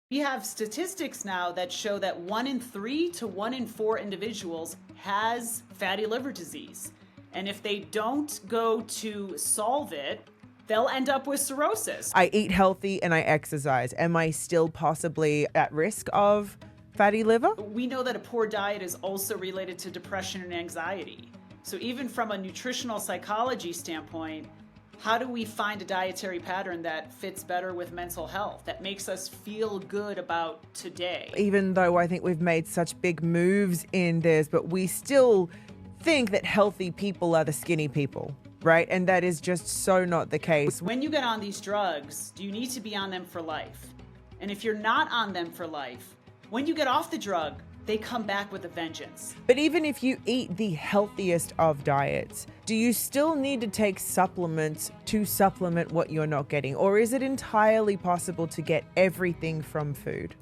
We have statistics now that show that 1 in 3 to 1 in 4 individuals has fatty liver disease. And if they don't go to solve it, they'll end up with cirrhosis. I eat healthy and I exercise. Am I still possibly at risk of fatty liver? We know that a poor diet is also related to depression and anxiety. So even from a nutritional psychology standpoint, how do we find a dietary pattern that fits better with mental health, that makes us feel good about today? Even though I think we've made such big moves in this, but we still think that healthy people are the skinny people, right? And that is just so not the case. When you get on these drugs, do you need to be on them for life? And if you're not on them for life, when you get off the drug, they come back with a vengeance. But even if you eat the healthiest of diets, do you still need to take supplements to supplement what you're not getting? Or is it entirely possible to get everything from food?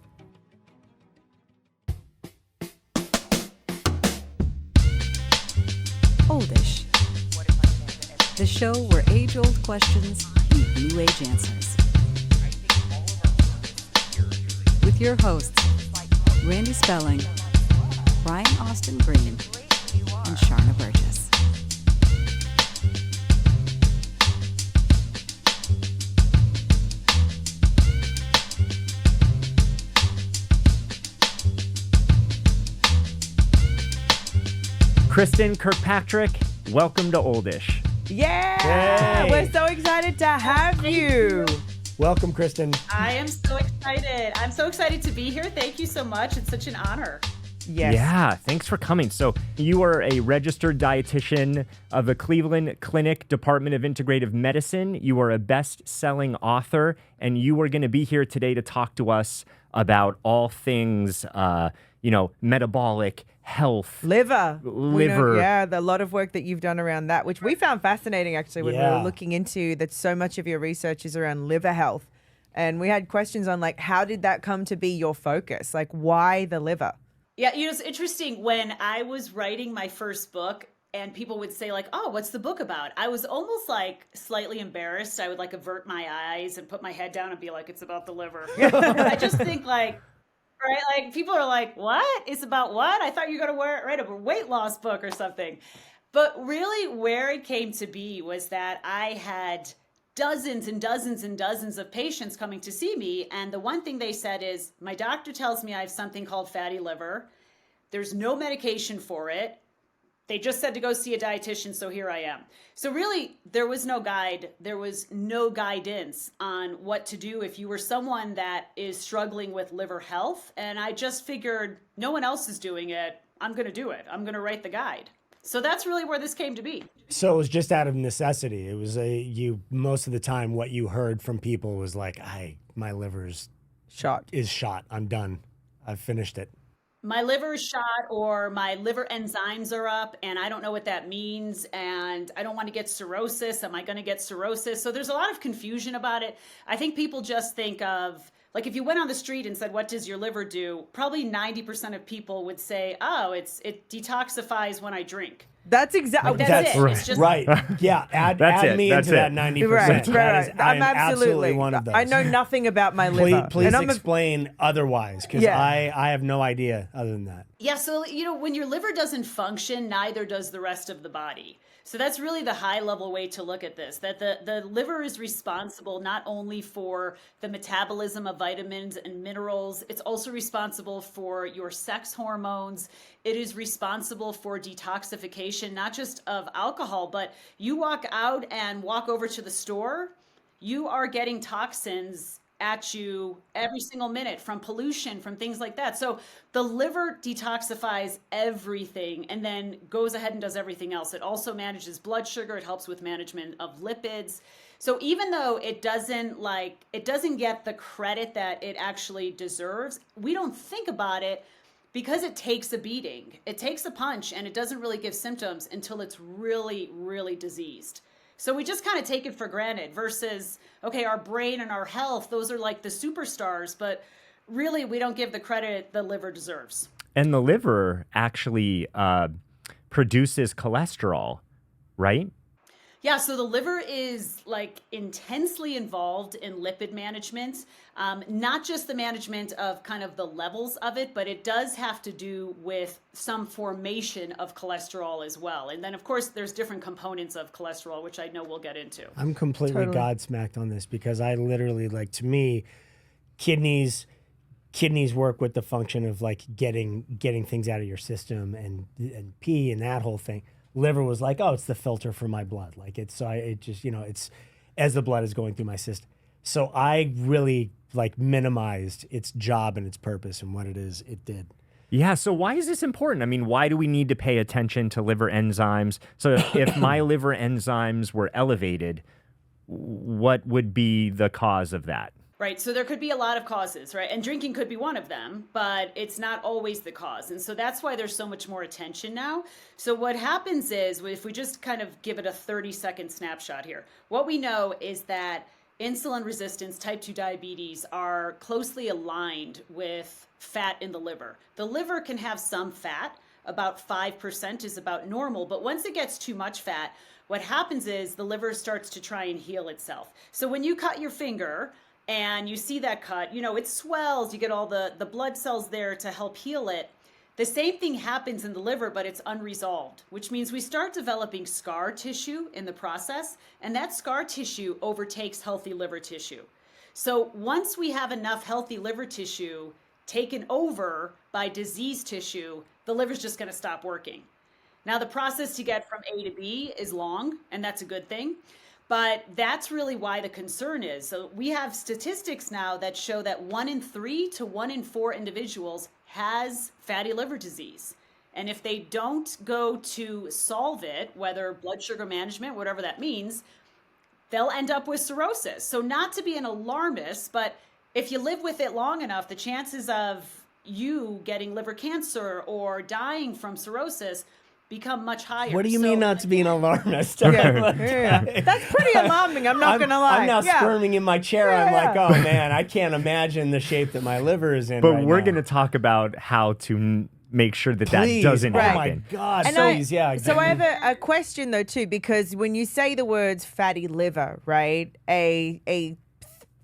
Oldish, the show where age-old questions meet new age answers. With your hosts, Randy Spelling, Brian Austin Green, and Sharna Burgess. Kristin Kirkpatrick, welcome to Oldish. Yeah! Hey. We're so excited to have you. Welcome, Kristin. I am so excited. I'm so excited to be here. Thank you so much. It's such an honor. Yes. Yeah, thanks for coming. So you are a registered dietitian of the Cleveland Clinic Department of Integrative Medicine. You are a best-selling author, and you are going to be here today to talk to us about all things, metabolic health. Liver. We know, Liver. yeah, a lot of work that you've done around that, which we found fascinating actually when we were Yeah. looking into that. So much of your research is around liver health. And we had questions on like, how did that come to be your focus? Like, why the liver? Yeah, it's interesting. When I was writing my first book and people would say like, oh, what's the book about? I was almost like slightly embarrassed. I would like avert my eyes and put my head down and be like, it's about the liver. I just think like, right? Like people are like, what? It's about what? I thought you were going to write a weight loss book or something. But really where it came to be was that I had dozens and dozens and dozens of patients coming to see me. And the one thing they said is, my doctor tells me I have something called fatty liver. There's no medication for it. They just said to go see a dietitian, so here I am. So really, there was no guide. There was no guidance on what to do if you were someone that is struggling with liver health. And I just figured no one else is doing it. I'm going to do it. I'm going to write the guide. So that's really where this came to be. So it was just out of necessity. It was most of the time what you heard from people was like, my liver's Shot. is shot. I'm done. I've finished it. My liver is shot or my liver enzymes are up and I don't know what that means and I don't want to get cirrhosis. Am I going to get cirrhosis? So there's a lot of confusion about it. I think people just think of, like if you went on the street and said, what does your liver do? Probably 90% of people would say, oh, it detoxifies when I drink. That's exactly. Like, that's it. right. It's just- Right. Yeah. Add me into that 90%. Right. That is, I'm absolutely one of those. I know nothing about my liver. Please and I'm explain otherwise, because Yeah. I have no idea other than that. Yeah, so when your liver doesn't function, neither does the rest of the body. So that's really the high level way to look at this, that the liver is responsible not only for the metabolism of vitamins and minerals, it's also responsible for your sex hormones. It is responsible for detoxification, not just of alcohol, but you walk out and walk over to the store, you are getting toxins at you every single minute from pollution, from things like that. So the liver detoxifies everything and then goes ahead and does everything else. It also manages blood sugar. It helps with management of lipids. So even though it doesn't get the credit that it actually deserves, we don't think about it because it takes a beating. It takes a punch and it doesn't really give symptoms until it's really, really diseased. So we just kind of take it for granted versus, okay, our brain and our health, those are like the superstars, but really we don't give the credit the liver deserves. And the liver actually produces cholesterol, right? Yeah, so the liver is like intensely involved in lipid management, not just the management of kind of the levels of it, but it does have to do with some formation of cholesterol as well. And then, of course, there's different components of cholesterol, which I know we'll get into. I'm completely godsmacked on this because I literally, like, to me, kidneys work with the function of like getting things out of your system and pee and that whole thing. Liver was like, oh, it's the filter for my blood. Like it's as the blood is going through my system. So I really like minimized its job and its purpose and what it is it did. Yeah, so why is this important? I mean, why do we need to pay attention to liver enzymes? So if my liver enzymes were elevated, what would be the cause of that? Right. So there could be a lot of causes, right? And drinking could be one of them, but it's not always the cause. And so that's why there's so much more attention now. So what happens is, if we just kind of give it a 30-second snapshot here, what we know is that insulin resistance, type 2 diabetes are closely aligned with fat in the liver. The liver can have some fat, about 5% is about normal, but once it gets too much fat, what happens is the liver starts to try and heal itself. So when you cut your finger, and you see that cut, it swells, you get all the blood cells there to help heal it. The same thing happens in the liver, but it's unresolved, which means we start developing scar tissue in the process, and that scar tissue overtakes healthy liver tissue. So once we have enough healthy liver tissue taken over by diseased tissue, the liver's just going to stop working. Now, the process to get from A to B is long, and that's a good thing. But that's really why the concern is. So we have statistics now that show that 1 in 3 to 1 in 4 individuals has fatty liver disease. And if they don't go to solve it, whether blood sugar management, whatever that means, they'll end up with cirrhosis. So not to be an alarmist, but if you live with it long enough, the chances of you getting liver cancer or dying from cirrhosis become much higher. What do you mean not to be an alarmist? Yeah. That's pretty alarming. I'm not going to lie. I'm now squirming in my chair. I'm like, oh man, I can't imagine the shape that my liver is in. But right we're now. going to talk about how to make sure that Please. that doesn't happen. Oh my God. And so I have a question though too, because when you say the words fatty liver, right? A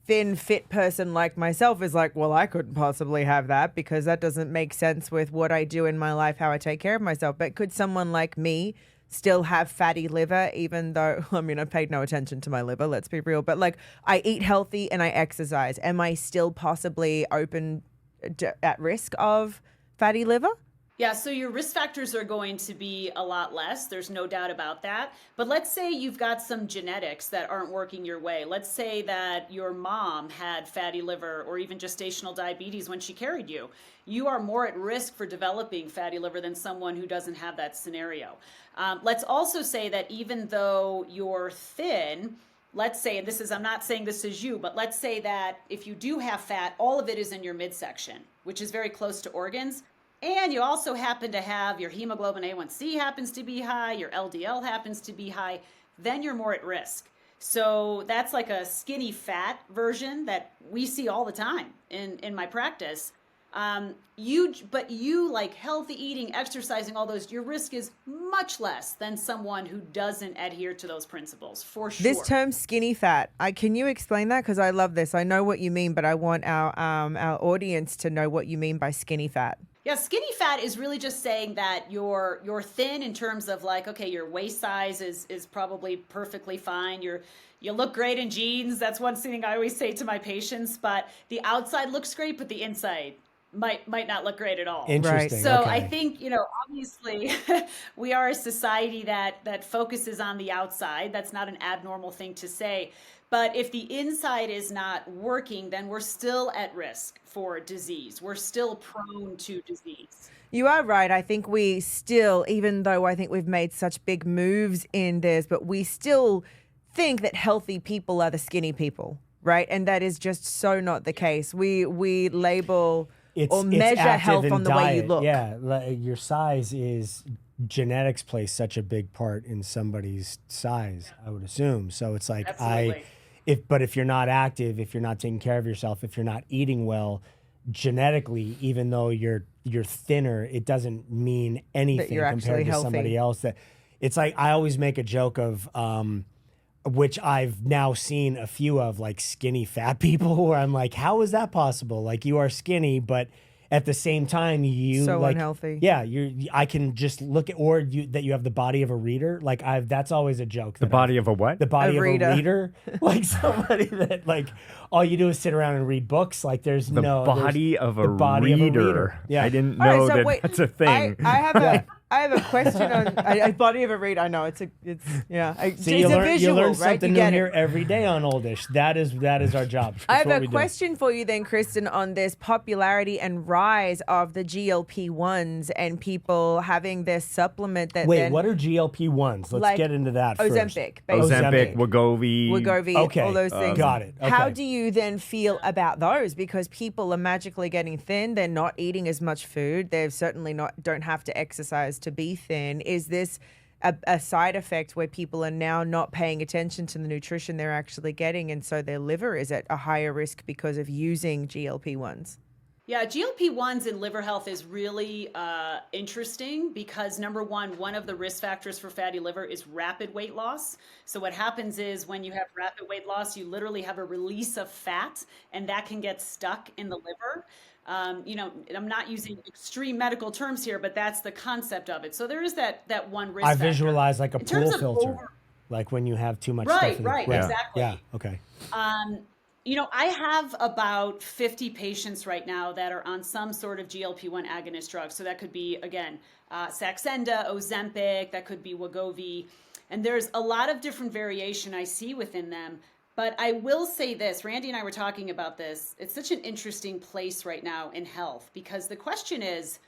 thin, fit person like myself is like, well, I couldn't possibly have that because that doesn't make sense with what I do in my life, how I take care of myself. But could someone like me still have fatty liver, even though, I mean, I paid no attention to my liver, let's be real, but like I eat healthy and I exercise. Am I still possibly at risk of fatty liver? Yeah, so your risk factors are going to be a lot less. There's no doubt about that. But let's say you've got some genetics that aren't working your way. Let's say that your mom had fatty liver or even gestational diabetes when she carried you. You are more at risk for developing fatty liver than someone who doesn't have that scenario. Let's also say that even though you're thin, let's say, and I'm not saying this is you, but let's say that if you do have fat, all of it is in your midsection, which is very close to organs. And you also happen to have your hemoglobin A1C happens to be high, your LDL happens to be high, then you're more at risk. So that's like a skinny fat version that we see all the time in my practice. But you like healthy eating, exercising, all those, your risk is much less than someone who doesn't adhere to those principles, for sure. This term skinny fat, can you explain that? Because I love this. I know what you mean, but I want our audience to know what you mean by skinny fat. Yeah, skinny fat is really just saying that you're thin in terms of like, okay, your waist size is probably perfectly fine. You look great in jeans. That's one thing I always say to my patients, but the outside looks great, but the inside might not look great at all. Interesting. Right. So okay. I think, obviously we are a society that focuses on the outside. That's not an abnormal thing to say. But if the inside is not working, then we're still at risk for disease. We're still prone to disease. You are right. I think we still, even though I think we've made such big moves in this, but we still think that healthy people are the skinny people, right? And that is just so not the case. We label or measure health on the way you look. Yeah, your size is genetics plays such a big part in somebody's size, I would assume. So it's like Absolutely. If you're not active, if you're not taking care of yourself, if you're not eating well, genetically, even though you're thinner, it doesn't mean anything you're compared to healthy. somebody else. That it's like I always make a joke of which I've now seen a few of, like skinny fat people, where I'm like, how is that possible? Like, you are skinny, but at the same time, you So like, unhealthy. Yeah, I can just look at, or that you have the body of a reader. Like, that's always a joke. The body of a what? The body of reader. a reader. Like somebody that, like, all you do is sit around and read books. Like, there's The body of a reader. Yeah. I didn't All right, know so that wait, that's a thing. I have a question on a body of a reader. I know it's yeah. It's So you a learn, visual, you learn right? something You new get here it. every day on Oldish. That is our job. I That's have what a we do. question for you then, Kristin, on this popularity and rise of the GLP-1s and people having this supplement that Wait, then what are GLP-1s? Let's like get into that first. Ozempic, Ozempic, basically. Wegovy. Wegovy, all those things. Got it. How Okay. do you then feel about those? Because people are magically getting thin. They're not eating as much food. They've certainly don't have to exercise to be thin. Is this a side effect where people are now not paying attention to the nutrition they're actually getting, and so their liver is at a higher risk because of using GLP-1s? Yeah, GLP-1s in liver health is really interesting because one of the risk factors for fatty liver is rapid weight loss. So what happens is when you have rapid weight loss, you literally have a release of fat, and that can get stuck in the liver. I'm not using extreme medical terms here, but that's the concept of it. So there is that one risk I factor. visualize like a In terms pool of filter, like when you have too much stuff in the Right, pool. exactly. Yeah, okay. I have about 50 patients right now that are on some sort of GLP-1 agonist drug. So that could be, again, Saxenda, Ozempic, that could be Wegovy. And there's a lot of different variation I see within them. But I will say this, Randy and I were talking about this. It's such an interesting place right now in health because the question is,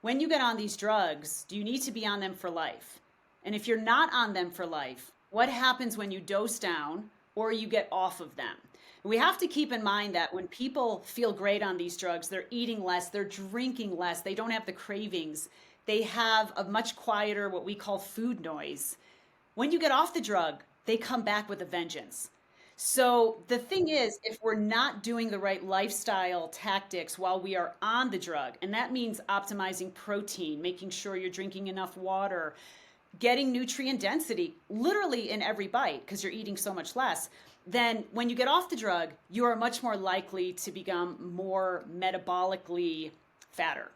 when you get on these drugs, do you need to be on them for life? And if you're not on them for life, what happens when you dose down or you get off of them? We have to keep in mind that when people feel great on these drugs, they're eating less, they're drinking less, they don't have the cravings, they have a much quieter, what we call food noise. When you get off the drug, they come back with a vengeance. So the thing is, if we're not doing the right lifestyle tactics while we are on the drug, and that means optimizing protein, making sure you're drinking enough water, getting nutrient density literally in every bite because you're eating so much less, then when you get off the drug, you are much more likely to become more metabolically fatter,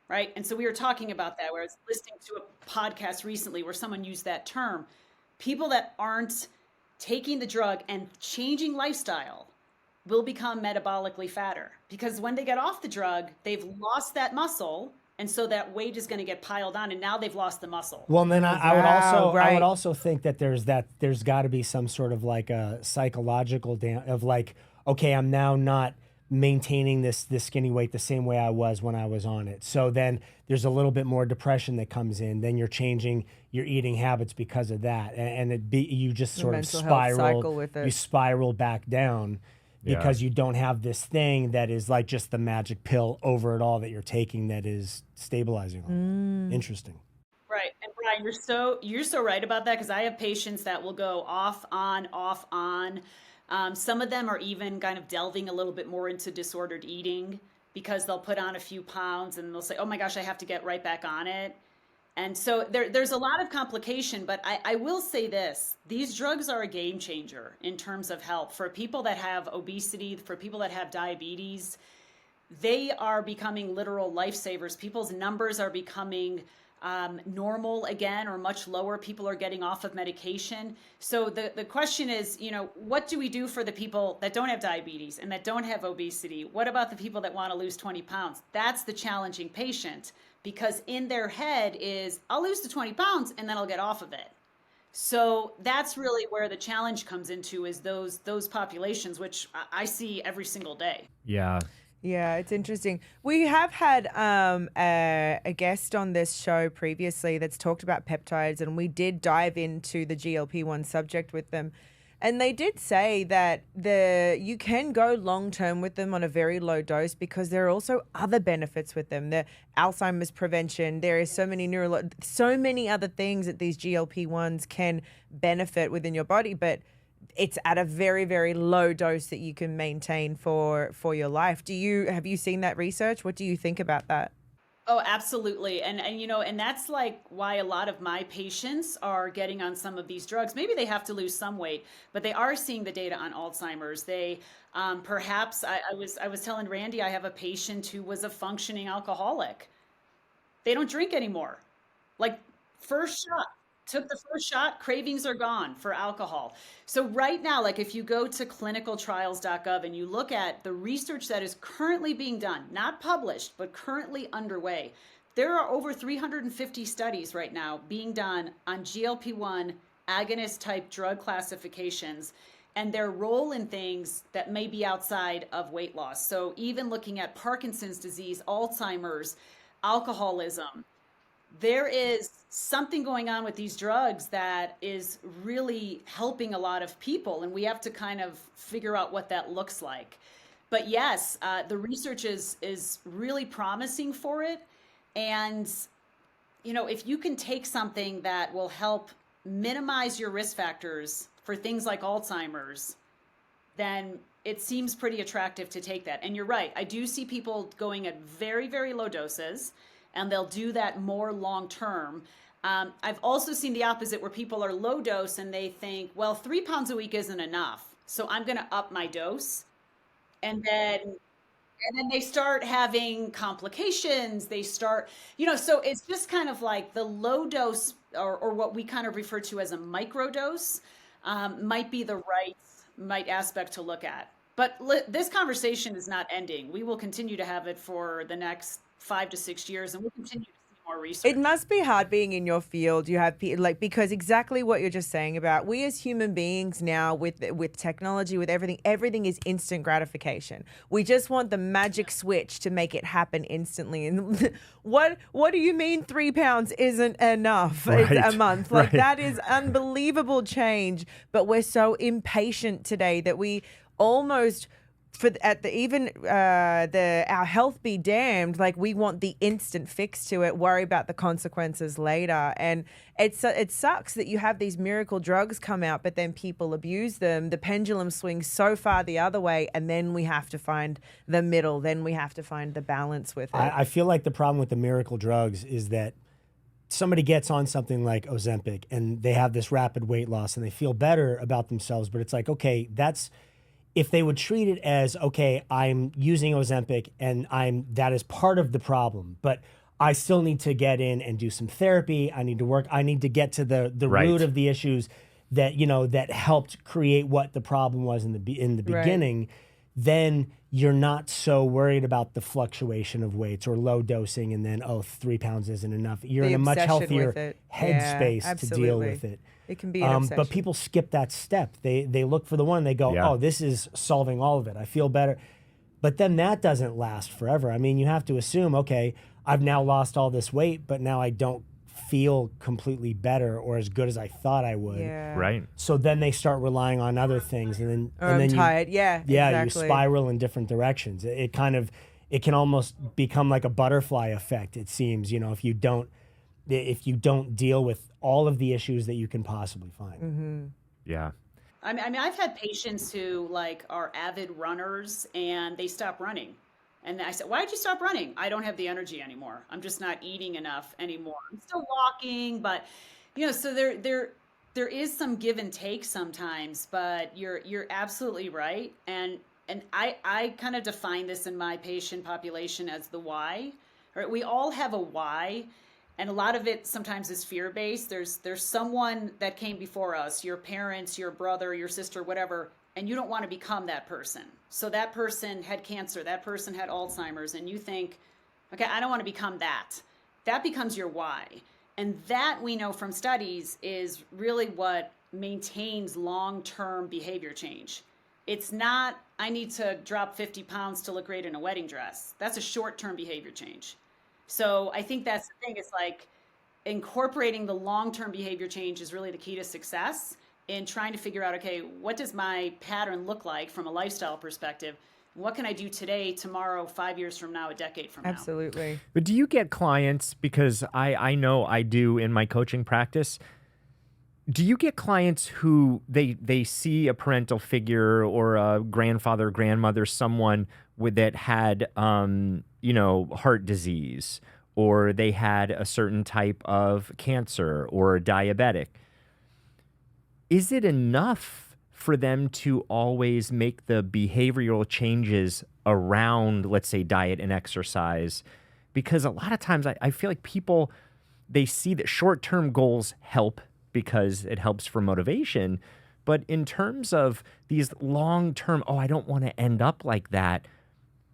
right? And so we were talking about that, where I was listening to a podcast recently where someone used that term. People that aren't taking the drug and changing lifestyle will become metabolically fatter because when they get off the drug, they've lost that muscle. And so that weight is going to get piled on, and now they've lost the muscle. Well, and then I Right. would also think that there's got to be some sort of like a psychological of like, okay, I'm now not maintaining this skinny weight the same way I was when I was on it. So then there's a little bit more depression that comes in. Then you're changing your eating habits because of that, and you just sort of mental health cycle spiral. with it. You spiral back down. Because you don't have this thing that is like just the magic pill over it all that you're taking that is stabilizing all. Interesting. Right. And Brian, you're so right about that because I have patients that will go off on. Some of them are even kind of delving a little bit more into disordered eating because they'll put on a few pounds and they'll say, oh my gosh, I have to get right back on it. And so there's a lot of complication, but I will say this, these drugs are a game changer in terms of health. For people that have obesity, for people that have diabetes, they are becoming literal lifesavers. People's numbers are becoming normal again or much lower. People are getting off of medication. So the question is, what do we do for the people that don't have diabetes and that don't have obesity? What about the people that want to lose 20 pounds? That's the challenging patient. Because in their head is, I'll lose the 20 pounds and then I'll get off of it. So that's really where the challenge comes into is those populations, which I see every single day. Yeah. Yeah, it's interesting. We have had a guest on this show previously that's talked about peptides, and we did dive into the GLP-1 subject with them. And they did say that you can go long term with them on a very low dose because there are also other benefits with them. The Alzheimer's prevention. There is so many other things that these GLP-1s can benefit within your body, but it's at a very, very low dose that you can maintain for your life. Have you seen that research? What do you think about that? Oh, absolutely. And you know, and that's like why a lot of my patients are getting on some of these drugs. Maybe they have to lose some weight, but they are seeing the data on Alzheimer's. They perhaps I was telling Randy I have a patient who was a functioning alcoholic. They don't drink anymore. Like first shot, took the first shot, cravings are gone for alcohol. So right now, like if you go to clinicaltrials.gov and you look at the research that is currently being done, not published, but currently underway, there are over 350 studies right now being done on GLP-1 agonist type drug classifications and their role in things that may be outside of weight loss. So even looking at Parkinson's disease, Alzheimer's, alcoholism, there is something going on with these drugs that is really helping a lot of people, and we have to kind of figure out what that looks like. But yes, the research is really promising for it, and you know, if you can take something that will help minimize your risk factors for things like Alzheimer's, then it seems pretty attractive to take that. And you're right, I do see people going at very, very low doses, and they'll do that more long term. I've also seen the opposite where people are low dose and they think, well, 3 pounds a week isn't enough, so I'm going to up my dose. And then they start having complications. They start, you know, so it's just kind of like the low dose or what we kind of refer to as a micro dose might be the right aspect to look at. But this conversation is not ending. We will continue to have it for the next 5 to 6 years, and we'll continue to see more research. It must be hard being in your field. You have like, because exactly what you're just saying about we as human beings now with technology, with everything is instant gratification. We just want the magic switch to make it happen instantly. And what do you mean 3 pounds isn't enough a month? Like that is unbelievable change. But we're so impatient today that we almost our health be damned, like we want the instant fix to it, worry about the consequences later. And it sucks that you have these miracle drugs come out, but then people abuse them. The pendulum swings so far the other way, and then we have to find the middle. Then we have to find the balance with it. I feel like the problem with the miracle drugs is that somebody gets on something like Ozempic and they have this rapid weight loss and they feel better about themselves, but it's like, okay, if they would treat it as, okay, I'm using Ozempic and that is part of the problem, but I still need to get in and do some therapy. I need to work. I need to get to the root of the issues that, you know, that helped create what the problem was in the beginning. Then you're not so worried about the fluctuation of weights or low dosing and then, 3 pounds isn't enough. You're in a much healthier headspace to deal with it. It can be an obsession. But people skip that step. They look for the one and they go, this is solving all of it. I feel better. But then that doesn't last forever. I mean, you have to assume, okay, I've now lost all this weight, but now I don't feel completely better or as good as I thought I would. Yeah. Right. So then they start relying on other things, and then I'm tired. Exactly. You spiral in different directions. It can almost become like a butterfly effect. It seems, you know, if you don't deal with all of the issues that you can possibly find. Mm-hmm. Yeah. I mean, I've had patients who like are avid runners and they stop running. And I said, why did you stop running? I don't have the energy anymore. I'm just not eating enough anymore. I'm still walking, but you know, so there is some give and take sometimes, but you're absolutely right. And I kind of define this in my patient population as the why. Right? We all have a why. And a lot of it sometimes is fear-based. There's someone that came before us, your parents, your brother, your sister, whatever, and you don't want to become that person. So that person had cancer, that person had Alzheimer's, and you think, okay, I don't want to become that. That becomes your why. And that we know from studies is really what maintains long-term behavior change. It's not, I need to drop 50 pounds to look great in a wedding dress. That's a short-term behavior change. So I think that's the thing. It's like incorporating the long-term behavior change is really the key to success in trying to figure out, okay, what does my pattern look like from a lifestyle perspective? What can I do today, tomorrow, 5 years from now, a decade from now? Absolutely. But do you get clients, because I know I do in my coaching practice, do you get clients who they see a parental figure or a grandfather, grandmother, someone that had, heart disease or they had a certain type of cancer or diabetic. Is it enough for them to always make the behavioral changes around, let's say, diet and exercise? Because a lot of times I feel like people, they see that short-term goals help because it helps for motivation. But in terms of these long-term, oh, I don't want to end up like that,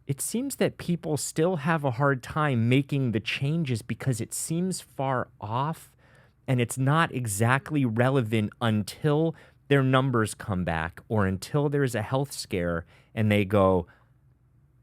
it seems that people still have a hard time making the changes because it seems far off and it's not exactly relevant until their numbers come back or until there's a health scare and they go,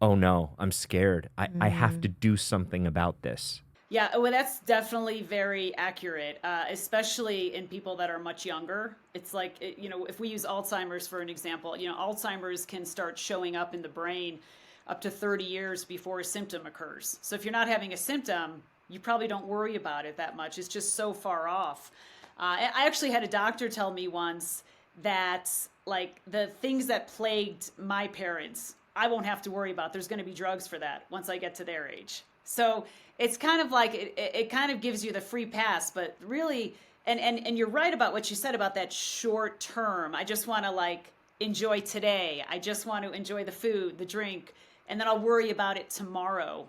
oh no, I'm scared. I have to do something about this. Yeah, well, that's definitely very accurate, especially in people that are much younger. It's like, if we use Alzheimer's for an example, Alzheimer's can start showing up in the brain up to 30 years before a symptom occurs. So if you're not having a symptom, you probably don't worry about it that much. It's just so far off. I actually had a doctor tell me once that, like, the things that plagued my parents, I won't have to worry about. There's going to be drugs for that once I get to their age. So it's kind of like it kind of gives you the free pass, but really, and you're right about what you said about that short term. I just want to, like, enjoy today. I just want to enjoy the food, the drink, and then I'll worry about it tomorrow.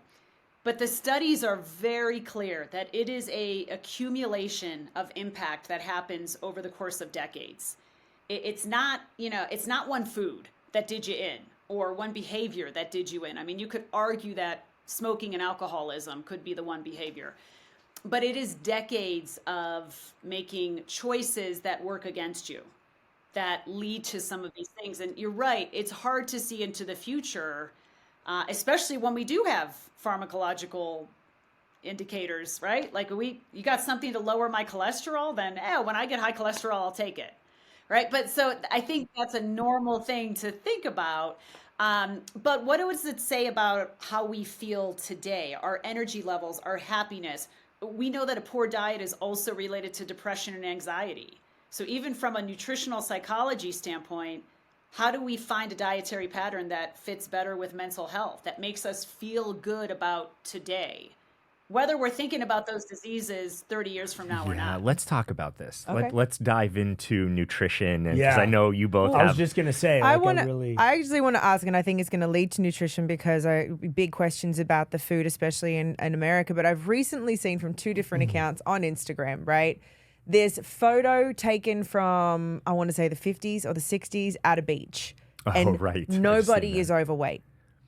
But the studies are very clear that it is a accumulation of impact that happens over the course of decades. It's not, it's not one food that did you in or one behavior that did you in. I mean, you could argue that smoking and alcoholism could be the one behavior, but it is decades of making choices that work against you that lead to some of these things. And you're right, it's hard to see into the future, especially when we do have pharmacological indicators, right? Like you got something to lower my cholesterol, then when I get high cholesterol, I'll take it, right? But so I think that's a normal thing to think about. But what does it say about how we feel today, our energy levels, our happiness? We know that a poor diet is also related to depression and anxiety. So even from a nutritional psychology standpoint, how do we find a dietary pattern that fits better with mental health, that makes us feel good about today? Whether we're thinking about those diseases 30 years from now or not. Let's talk about this. Okay. Let's dive into nutrition, and because I know you both I have. was just gonna say, I like, actually want to ask, and I think it's going to lead to nutrition because big questions about the food, especially in America. But I've recently seen from two different accounts on Instagram, right? There's photo taken from, I want to say, the 50s or the 60s at a beach. Oh, and right. Nobody is overweight.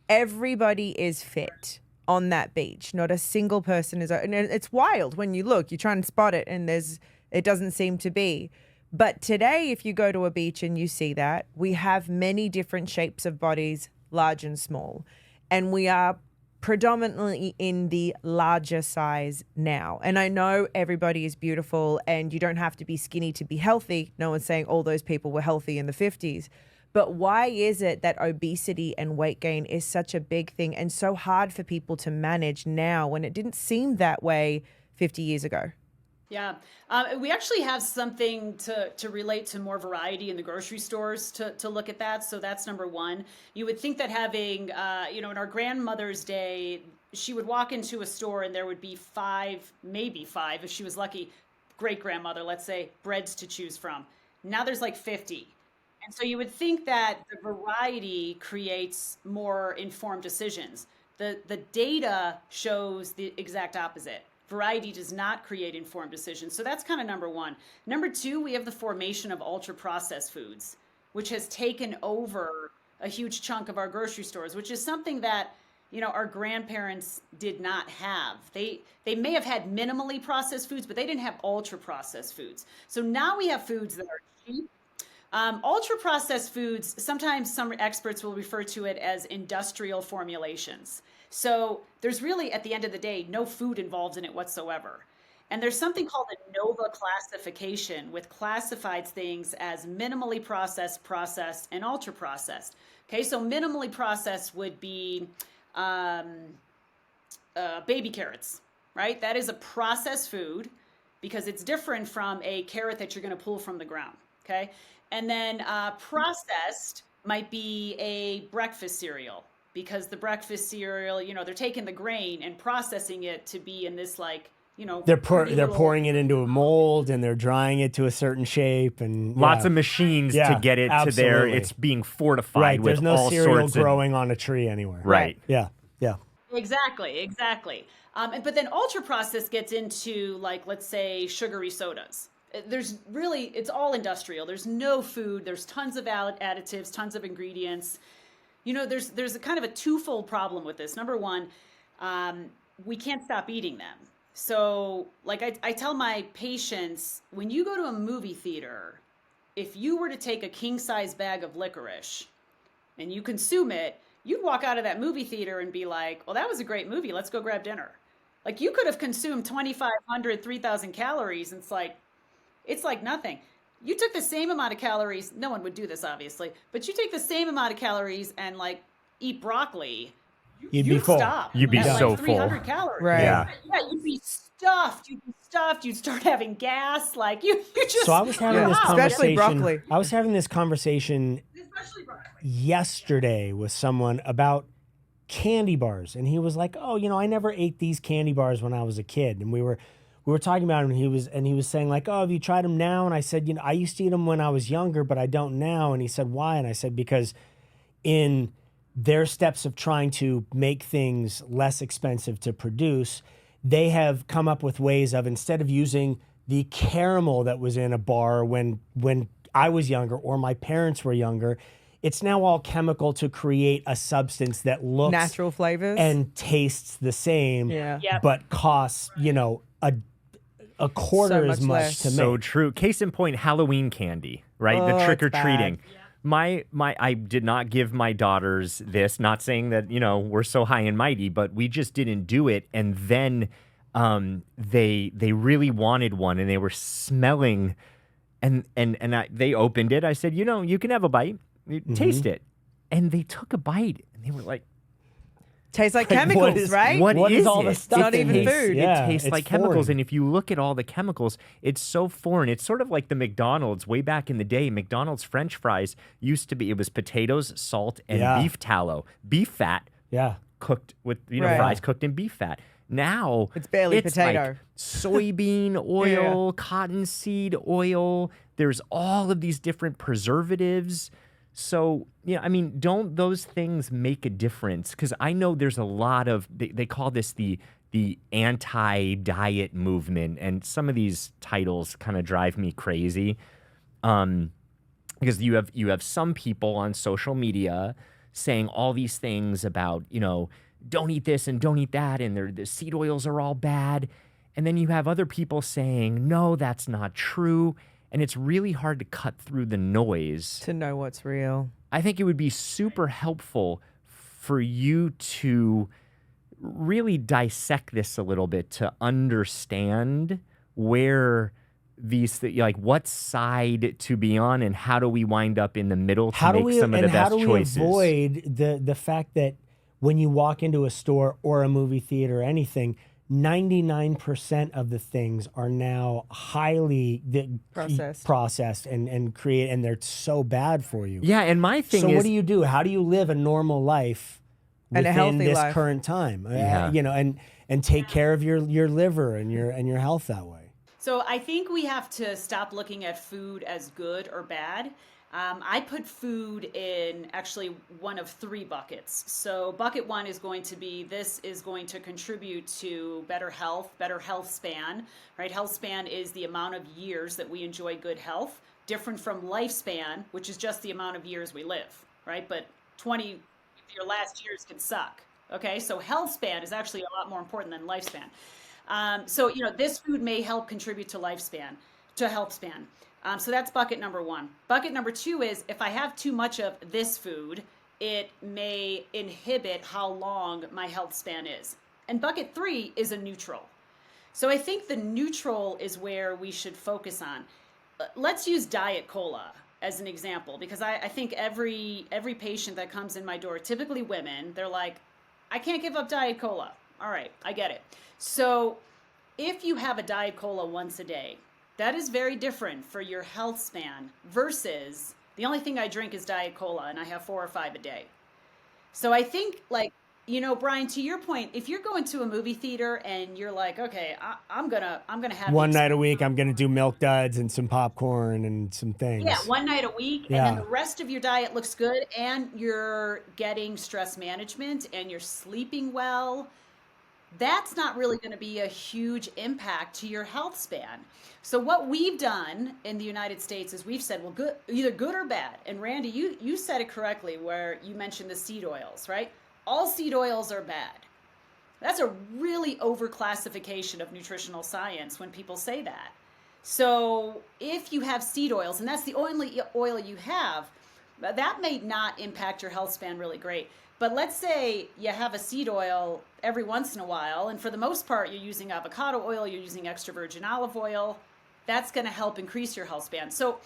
Everybody is fit on that beach. Not a single person is. And it's wild when you look. You try and spot it, and it doesn't seem to be. But today, if you go to a beach and you see that, we have many different shapes of bodies, large and small. And we are predominantly in the larger size now. And I know everybody is beautiful and you don't have to be skinny to be healthy. No one's saying all those people were healthy in the 50s. But why is it that obesity and weight gain is such a big thing and so hard for people to manage now when it didn't seem that way 50 years ago? Yeah, we actually have something to relate to more variety in the grocery stores to look at that. So that's number one. You would think that having, in our grandmother's day, she would walk into a store and there would be maybe five, if she was lucky, great grandmother, let's say, breads to choose from. Now there's like 50. And so you would think that the variety creates more informed decisions. The data shows the exact opposite. Variety does not create informed decisions. So that's kind of number one. Number two, we have the formation of ultra-processed foods, which has taken over a huge chunk of our grocery stores, which is something that, our grandparents did not have. They may have had minimally processed foods, but they didn't have ultra-processed foods. So now we have foods that are cheap. Ultra-processed foods, sometimes some experts will refer to it as industrial formulations. So there's really, at the end of the day, no food involved in it whatsoever. And there's something called a NOVA classification, which classifies things as minimally processed, processed, and ultra-processed. Okay, so minimally processed would be baby carrots, right? That is a processed food because it's different from a carrot that you're going to pull from the ground, okay? And then processed might be a breakfast cereal, because the breakfast cereal, they're taking the grain and processing it to be in this they're pretty little- pouring it into a mold and they're drying it to a certain shape and Lots of machines to get it to there. absolutely. It's being fortified Right, with there's no all cereal sorts growing on a tree anywhere. Right. Yeah. Exactly. But then ultra processed gets into let's say sugary sodas. It's all industrial. There's no food. There's tons of additives, tons of ingredients. There's a kind of a twofold problem with this. Number one, we can't stop eating them. So I tell my patients, when you go to a movie theater, if you were to take a king size bag of licorice and you consume it, you'd walk out of that movie theater and be like, well, that was a great movie. Let's go grab dinner. You could have consumed 2,500, 3,000 calories. And it's like nothing. You took the same amount of calories. No one would do this, obviously, but you take the same amount of calories and eat broccoli. You'd be full. Stop. You'd be at so 300 full. calories. Right. Yeah. Yeah, you'd be stuffed. You'd start having gas. You just. So I was having this Especially conversation. broccoli. I was having this conversation yesterday with someone about candy bars, and he was like, "Oh, I never ate these candy bars when I was a kid." And we were talking about him, and he was saying "Oh, have you tried them now?" And I said, I used to eat them when I was younger, but I don't now." And he said, "Why?" And I said, "Because in their steps of trying to make things less expensive to produce, they have come up with ways of, instead of using the caramel that was in a bar when I was younger or my parents were younger, it's now all chemical to create a substance that looks Natural flavors. and tastes the same, Yeah. Yep. but costs, a quarter So as much much less. to make." So true. Case in point, Halloween candy, right? Oh, The it's trick or treating. bad. I did not give my daughters this, not saying that, we're so high and mighty, but we just didn't do it. And then they really wanted one and they were smelling they opened it. I said, you can have a bite, taste it. And they took a bite and they were like, Tastes like Like, chemicals, what is- right? what is all the it? stuff It's not It even tastes- food. Yeah, it tastes it's like chemicals. foreign. And if you look at all the chemicals, it's so foreign. It's sort of like the McDonald's way back in the day. McDonald's French fries used to be, it was potatoes, salt, and Yeah. beef tallow, beef fat Yeah. cooked with, Right. fries cooked in beef fat. Now It's barely potato. like soybean oil, cottonseed oil. There's all of these different preservatives. So, don't those things make a difference? Because I know there's a lot of, they call this the anti-diet movement, and some of these titles kind of drive me crazy. Because you have some people on social media saying all these things about, don't eat this and don't eat that, and the seed oils are all bad. And then you have other people saying, no, that's not true. And it's really hard to cut through the noise. To know what's real. I think it would be super helpful for you to really dissect this a little bit, to understand where what side to be on, and how do we wind up in the middle to make some of the best choices. How do we avoid the fact that when you walk into a store or a movie theater or anything, 99% of the things are now highly processed and create, and they're so bad for you. Yeah, and my thing so is, what do you do? How do you live a normal life And a within healthy this life. current time? Yeah. And take care of your liver and your health that way. So I think we have to stop looking at food as good or bad. I put food in actually one of three buckets. So bucket one is going to be, this is going to contribute to better health span, right? Health span is the amount of years that we enjoy good health, different from lifespan, which is just the amount of years we live, right? But your last years can suck. Okay, so health span is actually a lot more important than lifespan. So this food may help contribute to health span. So that's bucket number one. Bucket number two is, if I have too much of this food, it may inhibit how long my health span is. And bucket three is a neutral. So I think the neutral is where we should focus on. Let's use Diet Cola as an example, because I think every patient that comes in my door, typically women, they're like, I can't give up Diet Cola. All right, I get it. So if you have a Diet Cola once a day, that is very different for your health span versus the only thing I drink is Diet Cola and I have 4 or 5 a day. So I think, like, Brian, to your point, if you're going to a movie theater and you're like, okay, I'm gonna have One the night a week, I'm going to do milk duds and some popcorn and some Yeah, things. one night a week, and then Yeah. the rest of your diet looks good, and you're getting stress management and you're sleeping well. That's not really going to be a huge impact to your health span. So what we've done in the United States is we've said, well, good, either good or bad. And Randy, you said it correctly where you mentioned the seed oils, right? All seed oils are bad. That's a really overclassification of nutritional science when people say that. So if you have seed oils, and that's the only oil you have, that may not impact your health span really great. But let's say you have a seed oil every once in a while, and for the most part, you're using avocado oil, you're using extra virgin olive oil. That's going to help increase your health span. So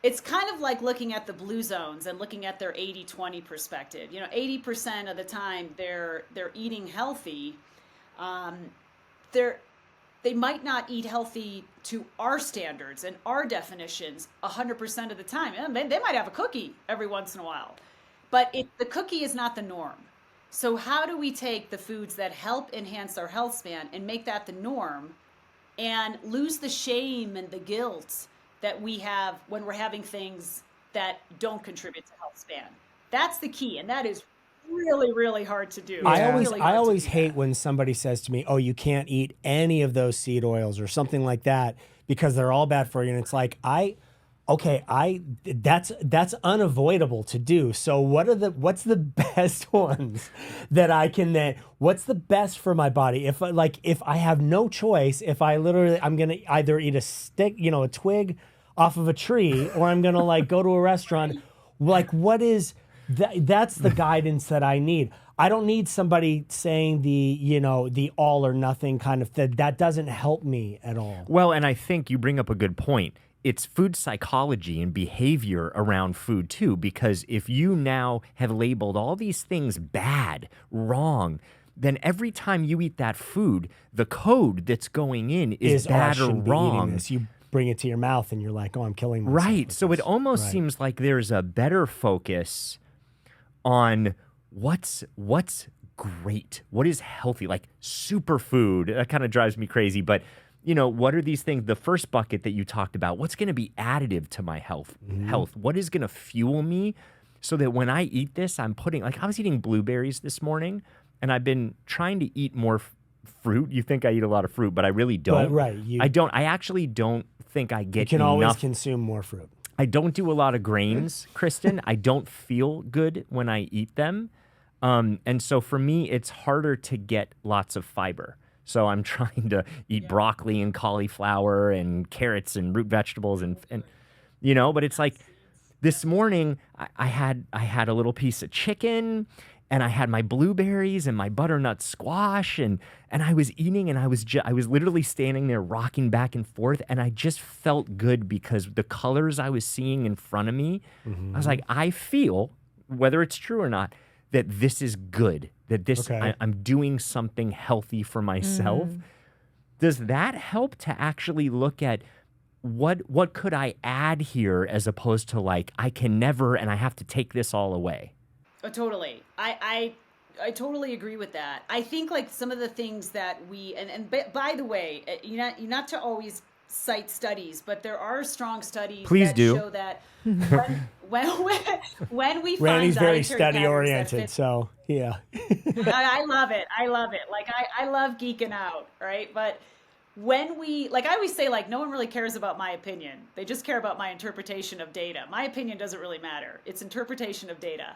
it's kind of like looking at the blue zones and looking at their 80-20 perspective. 80% of the time they're eating healthy. They might not eat healthy to our standards and our definitions 100% of the time. And they might have a cookie every once in a while, but the cookie is not the norm. So how do we take the foods that help enhance our health span and make that the norm and lose the shame and the guilt that we have when we're having things that don't contribute to health span? That's the key, and that is really, really hard to do. I It's really hard always to always do hate that. when somebody says to me, "Oh, you can't eat any of those seed oils or something like that because they're all bad for you." And it's like, that's unavoidable to do. So what's the best ones that I can then, what's the best for my body? If I have no choice, if I'm going to either eat a stick, a twig off of a tree, or I'm going to like go to a restaurant, like what is that's the guidance that I need. I don't need somebody saying the all or nothing kind of thing. That doesn't help me at all. Well, and I think you bring up a good point. It's food psychology and behavior around food too, because if you now have labeled all these things bad, wrong, then every time you eat that food, the code that's going in is "Oh, I bad or shouldn't be eating wrong. this." You bring it to your mouth and you're like, "Oh, I'm killing myself." Right. with So it this. almost Right. seems like there's a better focus on what's great, what is healthy, like superfood. That kind of drives me crazy. But what are these things? The first bucket that you talked about, what's going to be additive to my health? What is going to fuel me so that when I eat this, I'm putting, like I was eating blueberries this morning and I've been trying to eat more fruit. You think I eat a lot of fruit, but I really don't. Right. I don't. I actually don't think I You get can enough. always consume more fruit. I don't do a lot of grains, Kristin. I don't feel good when I eat them. And so for me, it's harder to get lots of fiber. So I'm trying to eat broccoli and cauliflower and carrots and root vegetables and but it's like this morning I had a little piece of chicken and I had my blueberries and my butternut squash and I was eating and I was literally standing there rocking back and forth and I just felt good because the colors I was seeing in front of me, I was like, I feel, whether it's true or not, that this is good, that this Okay. I'm doing something healthy for myself. Does that help to actually look at what could I add here as opposed to like I can never and I have to take this all away? Oh, totally. I totally agree with that. I think like some of the things that by the way, you're not to always cite studies, but there are strong studies Please that do. show that when we find Randy's very dietary study patterns that oriented, fit- so yeah. I love it. I love it. Like I love geeking out, right? But when I always say, like, no one really cares about my opinion. They just care about my interpretation of data. My opinion doesn't really matter. It's interpretation of data.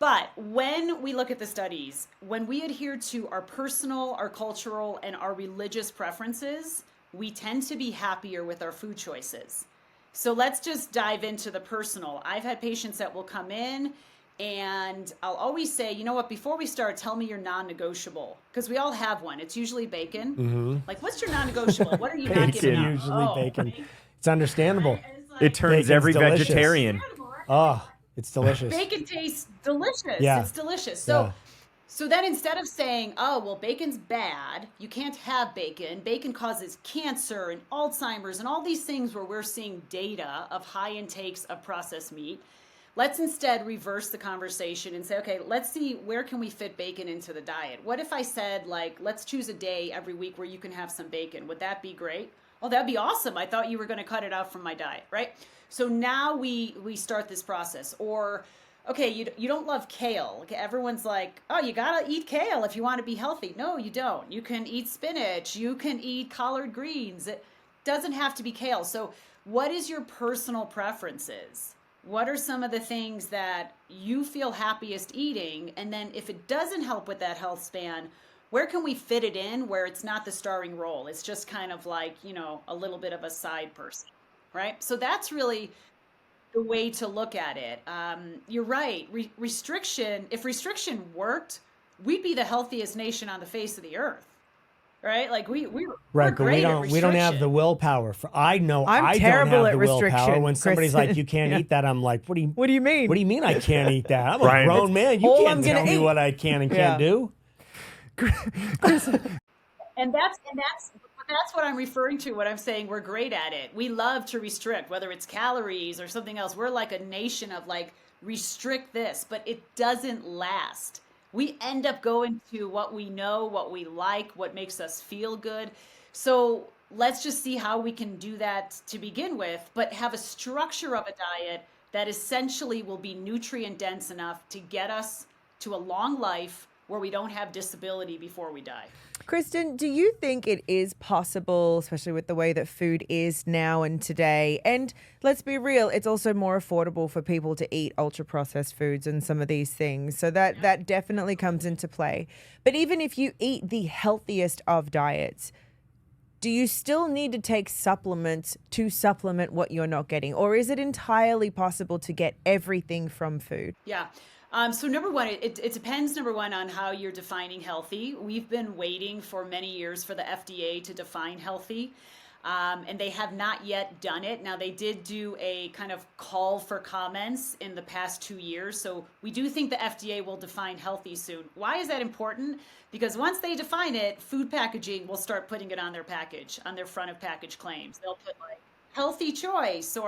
But when we look at the studies, when we adhere to our personal, our cultural, and our religious preferences, we tend to be happier with our food choices. So let's just dive into the personal. I've had patients that will come in and I'll always say, you know what, before we start, tell me your non-negotiable. Because we all have one. It's usually bacon. Like, what's your non-negotiable? What are you not giving up? Usually bacon. It's understandable. It turns Bacon's every delicious. vegetarian. Oh, it's delicious. Bacon tastes delicious. Yeah. It's delicious. Yeah. So then instead of saying, oh, well, bacon's bad, you can't have bacon causes cancer and Alzheimer's and all these things where we're seeing data of high intakes of processed meat, let's instead reverse the conversation and say, okay, let's see, where can we fit bacon into the diet? What if I said, like, let's choose a day every week where you can have some bacon? Would that be great? Oh, that'd be awesome. I thought you were going to cut it out from my diet, right? So now we start this process. Or, okay, you don't love kale. Okay, everyone's like, oh, you gotta eat kale if you want to be healthy. No, you don't. You can eat spinach. You can eat collard greens. It doesn't have to be kale. So what is your personal preferences? What are some of the things that you feel happiest eating? And then if it doesn't help with that health span, where can we fit it in where it's not the starring role? It's just kind of like, a little bit of a side person, right? So that's really the way to look at it. You're right. Restriction, if restriction worked, we'd be the healthiest nation on the face of the earth. Right? Like we're right, but great at we don't have the willpower for. I know I'm I terrible don't have at the willpower. restriction, When somebody's Kristen. like, "You can't eat that," I'm like, "What do you What do you mean? What do you mean I can't eat that? I'm a Right. grown man. You all can't I'm gonna tell me eat." what I can and can't Yeah. do." And that's what I'm referring to when I'm saying we're great at it. We love to restrict, whether it's calories or something else. We're like a nation of like, restrict this, but it doesn't last. We end up going to what we know, what we like, what makes us feel good. So let's just see how we can do that to begin with, but have a structure of a diet that essentially will be nutrient dense enough to get us to a long life where we don't have disability before we die. Kristen, do you think it is possible, especially with the way that food is now and today? And let's be real, it's also more affordable for people to eat ultra processed foods and some of these things. So that definitely comes into play. But even if you eat the healthiest of diets, do you still need to take supplements to supplement what you're not getting? Or is it entirely possible to get everything from food? Yeah. So number one, it depends, number one, on how you're defining healthy. We've been waiting for many years for the FDA to define healthy, and they have not yet done it. Now, they did do a kind of call for comments in the past 2 years. So we do think the FDA will define healthy soon. Why is that important? Because once they define it, food packaging will start putting it on their package, on their front of package claims. They'll put like healthy choice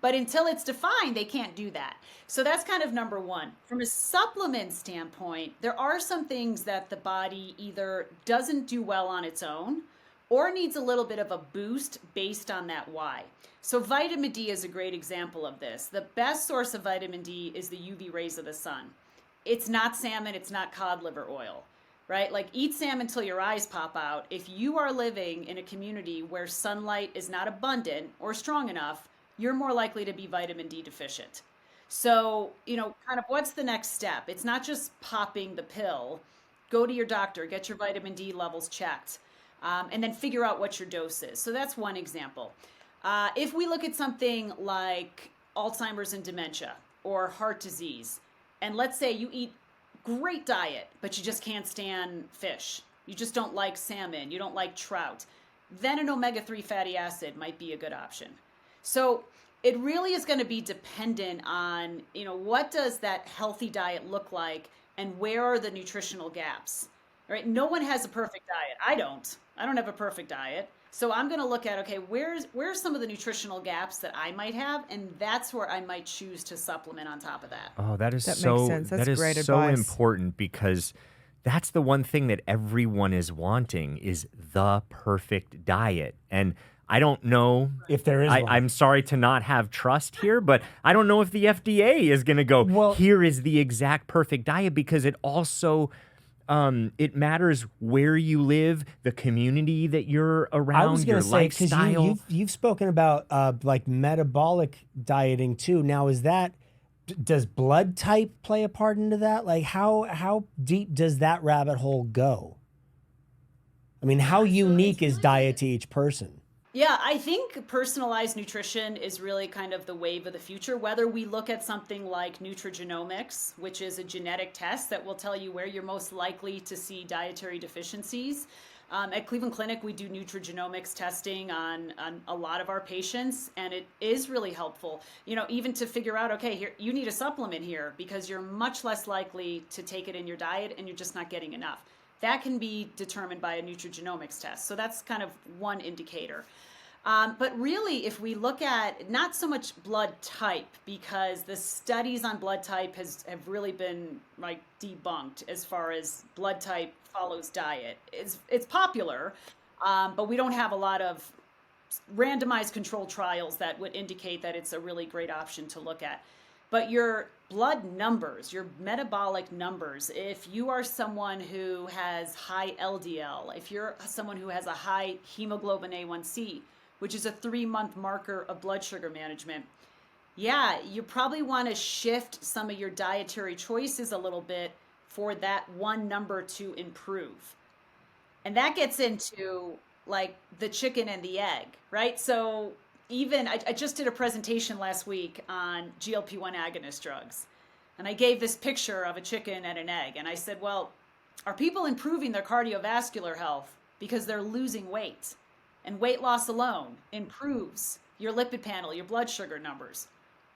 but until it's defined, they can't do that. So that's kind of number one. From a supplement standpoint, there are some things that the body either doesn't do well on its own or needs a little bit of a boost based on that why. So vitamin D is a great example of this. The best source of vitamin D is the UV rays of the sun. It's not salmon, it's not cod liver oil, right? Like eat salmon till your eyes pop out. If you are living in a community where sunlight is not abundant or strong enough, you're more likely to be vitamin D deficient. So, kind of what's the next step? It's not just popping the pill. Go to your doctor, get your vitamin D levels checked, and then figure out what your dose is. So that's one example. If we look at something like Alzheimer's and dementia or heart disease, and let's say you eat great diet, but you just can't stand fish. You just don't like salmon. You don't like trout. Then an omega-3 fatty acid might be a good option. So it really is going to be dependent on, what does that healthy diet look like and where are the nutritional gaps, right? No one has a perfect diet. I don't have a perfect diet. So I'm going to look at, okay, where's some of the nutritional gaps that I might have? And that's where I might choose to supplement on top of that. Oh, that Makes sense. That's great so advice. important because that's the one thing that everyone is wanting is the perfect diet. And I don't know If there is one. I'm sorry to not have trust here, but I don't know if the FDA is going to go, Well- here is the exact perfect diet, because it also, it matters where you live, the community that you're around, I was your going to say, because lifestyle. you've spoken about like metabolic dieting too. Now, does blood type play a part into that? Like how deep does that rabbit hole go? I mean, how unique is diet to each person? Yeah, I think personalized nutrition is really kind of the wave of the future, whether we look at something like nutrigenomics, which is a genetic test that will tell you where you're most likely to see dietary deficiencies. At Cleveland Clinic, we do nutrigenomics testing on a lot of our patients, and it is really helpful, even to figure out, okay, here, you need a supplement here because you're much less likely to take it in your diet and you're just not getting enough. That can be determined by a nutrigenomics test. So that's kind of one indicator. But really, if we look at not so much blood type, because the studies on blood type have really been like debunked as far as blood type follows diet. It's popular, but we don't have a lot of randomized controlled trials that would indicate that it's a really great option to look at. But your blood numbers, your metabolic numbers, if you are someone who has high LDL, if you're someone who has a high hemoglobin A1C, which is a 3-month marker of blood sugar management, yeah, you probably want to shift some of your dietary choices a little bit for that one number to improve. And that gets into like the chicken and the egg, right? So even I just did a presentation last week on GLP-1 agonist drugs. And I gave this picture of a chicken and an egg. And I said, well, are people improving their cardiovascular health because they're losing weight? And weight loss alone improves your lipid panel, your blood sugar numbers.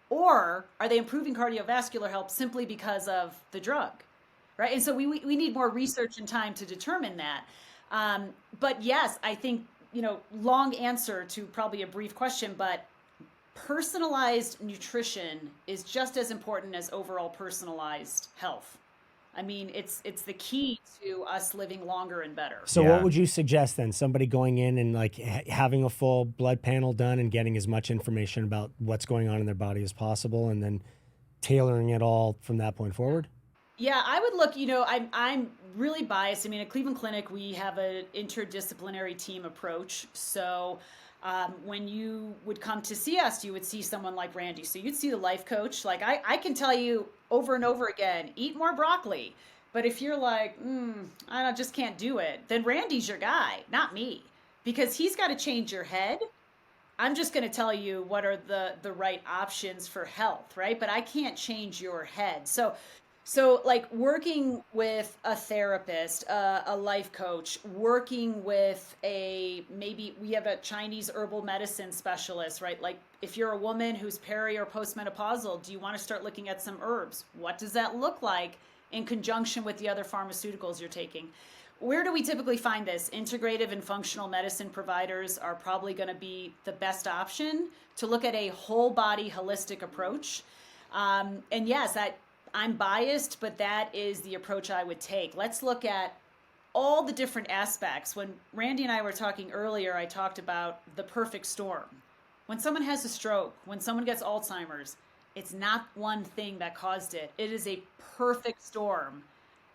Or are they improving cardiovascular health simply because of the drug, right? And so we need more research and time to determine that. But yes, I think, long answer to probably a brief question, but personalized nutrition is just as important as overall personalized health. I mean, it's the key to us living longer and better. So Yeah. what would you suggest then? Somebody going in and like having a full blood panel done and getting as much information about what's going on in their body as possible, and then tailoring it all from that point forward? Yeah, I would look, I'm really biased. I mean, at Cleveland Clinic, we have an interdisciplinary team approach. So when you would come to see us, you would see someone like Randy. So you'd see the life coach. Like I can tell you over and over again, eat more broccoli. But if you're like, just can't do it, then Randy's your guy, not me, because he's got to change your head. I'm just going to tell you what are the right options for health, right? But I can't change your head. So like working with a therapist, a life coach, working with maybe we have a Chinese herbal medicine specialist, right? Like if you're a woman who's peri or postmenopausal, do you want to start looking at some herbs? What does that look like in conjunction with the other pharmaceuticals you're taking? Where do we typically find this? Integrative and functional medicine providers are probably going to be the best option to look at a whole body holistic approach. And yes, I'm biased, but that is the approach I would take. Let's look at all the different aspects. When Randy and I were talking earlier, I talked about the perfect storm. When someone has a stroke, when someone gets Alzheimer's, it's not one thing that caused it. It is a perfect storm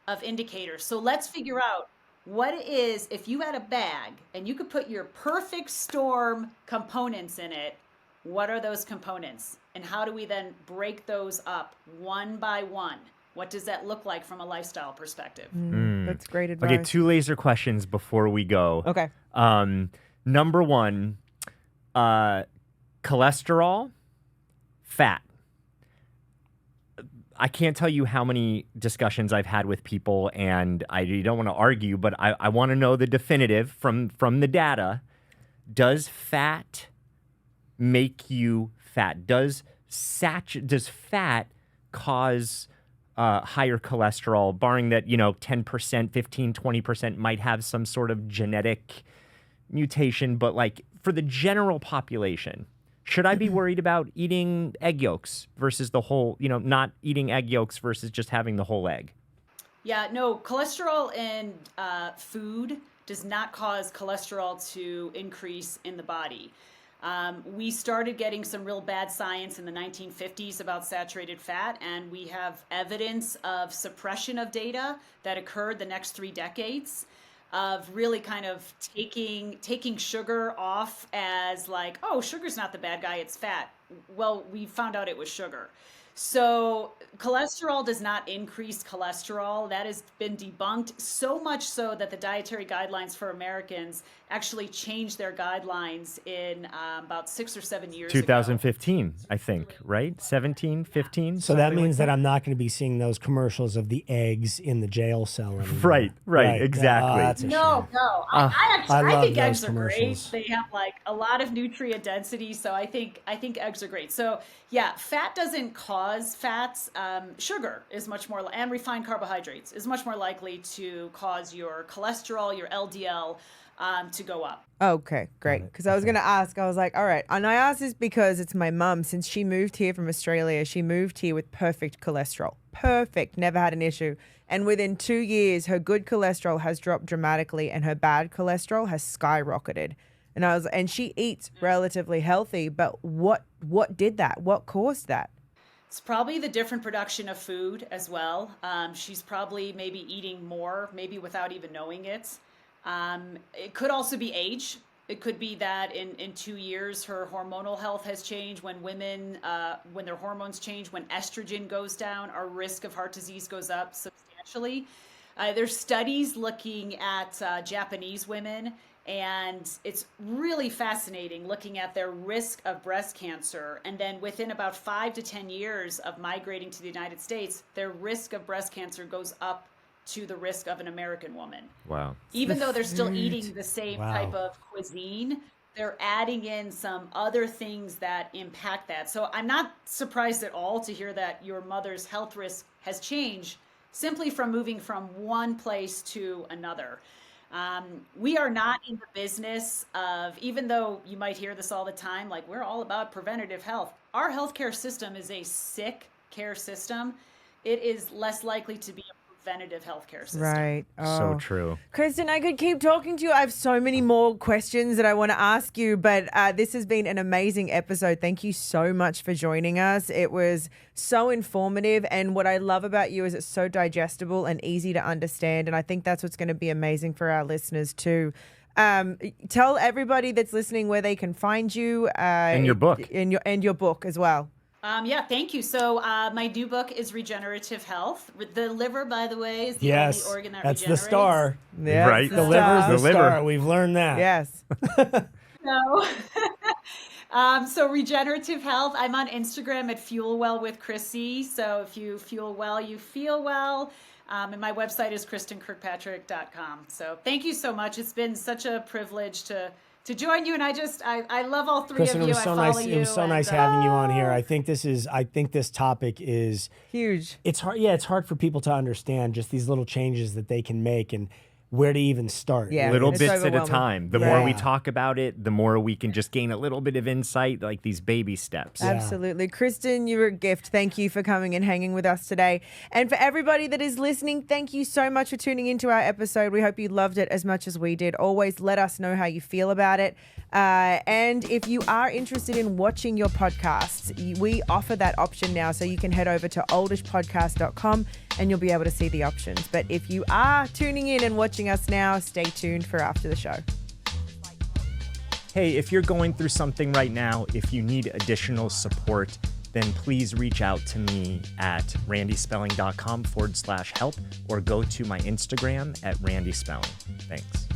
of indicators. So let's figure out what it is, if you had a bag and you could put your perfect storm components in it, what are those components? And how do we then break those up one by one? What does that look like from a lifestyle perspective? That's great advice. Okay, 2 laser questions before we go. Okay. Number one, cholesterol, fat. I can't tell you how many discussions I've had with people, and I don't want to argue, but I want to know the definitive from the data. Does fat make you fat? Does fat cause higher cholesterol, barring that, 10%, 15, 20% might have some sort of genetic mutation, but like for the general population, should I be worried about eating egg yolks versus the whole, not eating egg yolks versus just having the whole egg? Yeah, no, cholesterol in food does not cause cholesterol to increase in the body. We started getting some real bad science in the 1950s about saturated fat, and we have evidence of suppression of data that occurred the next 3 decades of really kind of taking sugar off as like, oh, sugar's not the bad guy, it's fat. Well, we found out it was sugar. So cholesterol does not increase cholesterol. That has been debunked, so much so that the dietary guidelines for Americans actually changed their guidelines in about 6 or 7 years 2015, I think, right? 17, 15? So that means that I'm not going to be seeing those commercials of the eggs in the jail cell anymore. Right, exactly. That's a No, shame. no. I love think those eggs are great. commercials. They have like a lot of nutrient density, so I think eggs are great. So yeah, fat doesn't cause cause fats, sugar is much more, and refined carbohydrates is much more likely to cause your cholesterol, your LDL, to go up. Okay, great. Because I was going to ask, I was like, all right. And I asked this because it's my mum. Since she moved here from Australia, she moved here with perfect cholesterol. Perfect. Never had an issue. And within 2 years, her good cholesterol has dropped dramatically and her bad cholesterol has skyrocketed. And she eats relatively healthy, but what did that? What caused that? It's probably the different production of food as well. She's probably maybe eating more, maybe without even knowing it. It could also be age. It could be that in 2 years, her hormonal health has changed. When women, when their hormones change, when estrogen goes down, our risk of heart disease goes up substantially. There's studies looking at Japanese women, and it's really fascinating looking at their risk of breast cancer. And then within about 5 to 10 years of migrating to the United States, their risk of breast cancer goes up to the risk of an American woman. Wow. Even though they're still eating the same Wow. type of cuisine, they're adding in some other things that impact that. So I'm not surprised at all to hear that your mother's health risk has changed simply from moving from one place to another. We are not in the business of, even though you might hear this all the time, like we're all about preventative health. Our healthcare system is a sick care system. It is less likely to be a preventative healthcare system. Right. So Oh. true. Kristin, I could keep talking to you. I have so many more questions that I want to ask you, but this has been an amazing episode. Thank you so much for joining us. It was so informative, and what I love about you is it's so digestible and easy to understand, and I think that's what's going to be amazing for our listeners too. Tell everybody that's listening where they can find you. And your book. And your book as well. Yeah, thank you. So my new book is Regenerative Health. The liver, by the the Yes, only organ that that's the regenerates. star. Yeah, Right. it's The liver's the The liver. star. We've learned that. Yes. So, so Regenerative Health, I'm on Instagram at Fuel Well with Chrissy. So if you fuel well, you feel well. And my website is KristinKirkpatrick.com. So thank you so much. It's been such a privilege to join you. And I love all three Kristin, of it you. was I so follow nice. you. It was so and, nice having you on here. I think this topic is Huge. it's hard. Yeah, it's hard for people to understand just these little changes that they can make and where to even start. Yeah. Little It's bits at a overwhelming. time. The more we Yeah. talk about it, the more we can just gain a little bit of insight, like these baby steps. Absolutely. Kristin, you're a gift. Thank you for coming and hanging with us today. And for everybody that is listening, thank you so much for tuning into our episode. We hope you loved it as much as we did. Always let us know how you feel about it. And if you are interested in watching your podcasts, we offer that option now. So you can head over to oldishpodcast.com and you'll be able to see the options. But if you are tuning in and watching us now, stay tuned for after the show. Hey, if you're going through something right now, if you need additional support, then please reach out to me at randyspelling.com/help or go to my Instagram at randyspelling. Thanks.